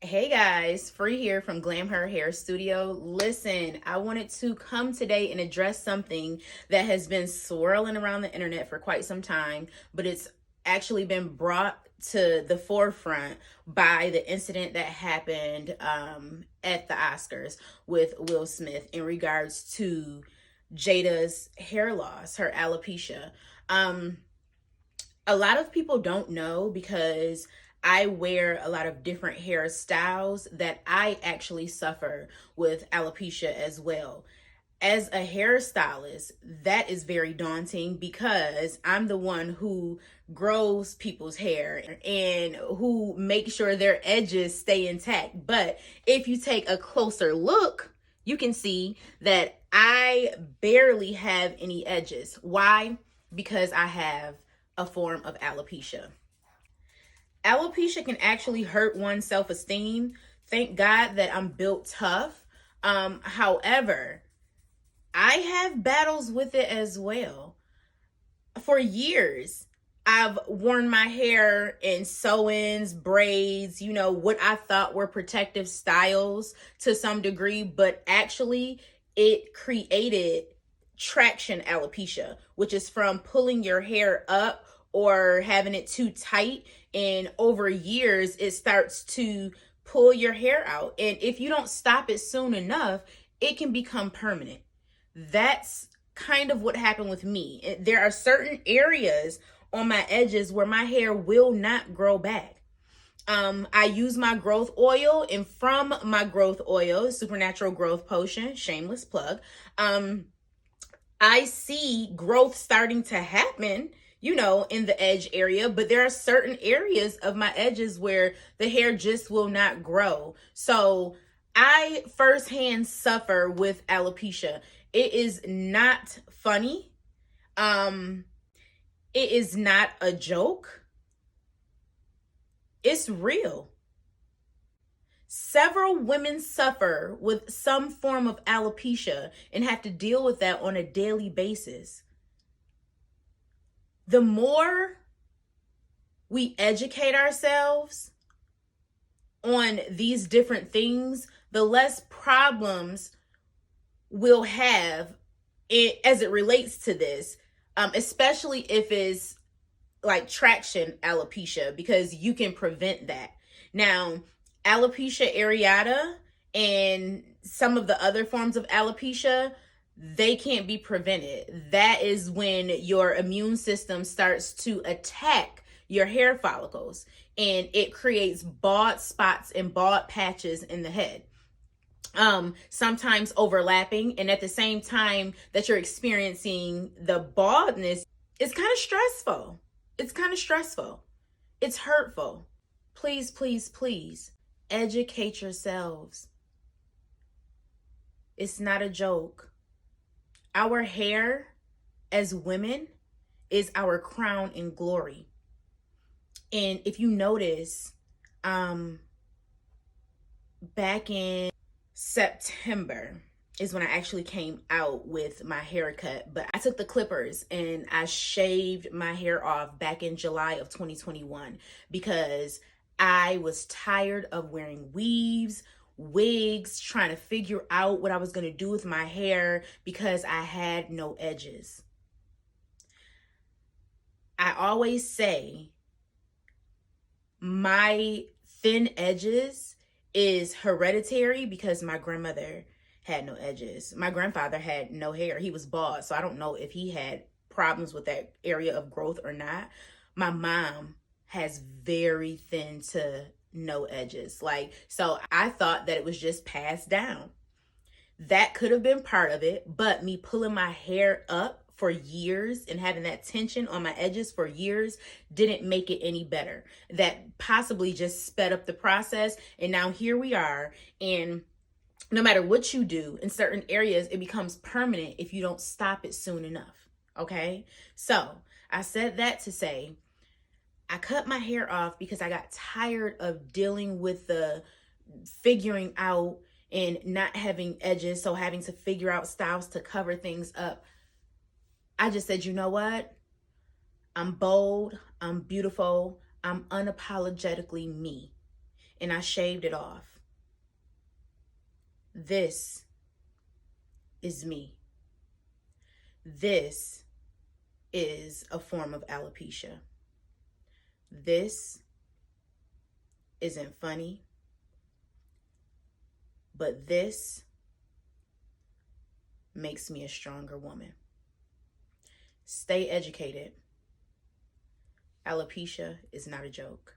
Hey guys, Phree here from GlamHer Hair Studio. Listen, I wanted to come today and address something that has been swirling around the internet for quite some time, but it's actually been brought to the forefront by the incident that happened at the Oscars with Will Smith in regards to Jada's hair loss, her alopecia. A lot of people don't know because I wear a lot of different hairstyles that I actually suffer with alopecia as well. As a hairstylist, that is very daunting because I'm the one who grows people's hair and who makes sure their edges stay intact. But if you take a closer look, you can see that I barely have any edges. Why? Because I have a form of alopecia. Alopecia can actually hurt one's self-esteem. Thank God that I'm built tough. However, I have battles with it as well. For years, I've worn my hair in sew-ins, braids, what I thought were protective styles to some degree, but actually it created traction alopecia, which is from pulling your hair up or having it too tight, and over years it starts to pull your hair out, and if you don't stop it soon enough, it can become permanent. That's kind of what happened with me. There are certain areas on my edges where my hair will not grow back. I use my growth oil, and from my growth oil, Supernatural Growth Potion, shameless plug, I see growth starting to happen, in the edge area, but there are certain areas of my edges where the hair just will not grow. So I firsthand suffer with alopecia. It is not funny. It is not a joke. It's real. Several women suffer with some form of alopecia and have to deal with that on a daily basis. The more we educate ourselves on these different things, the less problems we'll have as it relates to this, especially if it's like traction alopecia, because you can prevent that. Now, alopecia areata and some of the other forms of alopecia, they can't be prevented. That is when your immune system starts to attack your hair follicles and it creates bald spots and bald patches in the head. Sometimes overlapping, and at the same time that you're experiencing the baldness, it's kind of stressful. It's hurtful. Please, please, please educate yourselves. It's not a joke. Our hair as women is our crown and glory. And if you notice, back in September is when I actually came out with my haircut, but I took the clippers and I shaved my hair off back in July of 2021 because I was tired of wearing weaves, wigs, trying to figure out what I was going to do with my hair because I had no edges. I always say my thin edges is hereditary because my grandmother had no edges. My grandfather had no hair. He was bald, so I don't know if he had problems with that area of growth or not. My mom has very thin to no edges. So I thought that it was just passed down. That could have been part of it, but me pulling my hair up for years and having that tension on my edges for years didn't make it any better. That possibly just sped up the process, and now here we are, and no matter what you do in certain areas, it becomes permanent if you don't stop it soon enough, okay? So I said that to say, I cut my hair off because I got tired of dealing with the figuring out and not having edges, so having to figure out styles to cover things up. I just said, you know what? I'm bold, I'm beautiful, I'm unapologetically me. and I shaved it off. This is me. This is a form of alopecia. This isn't funny, but this makes me a stronger woman. Stay educated. Alopecia is not a joke.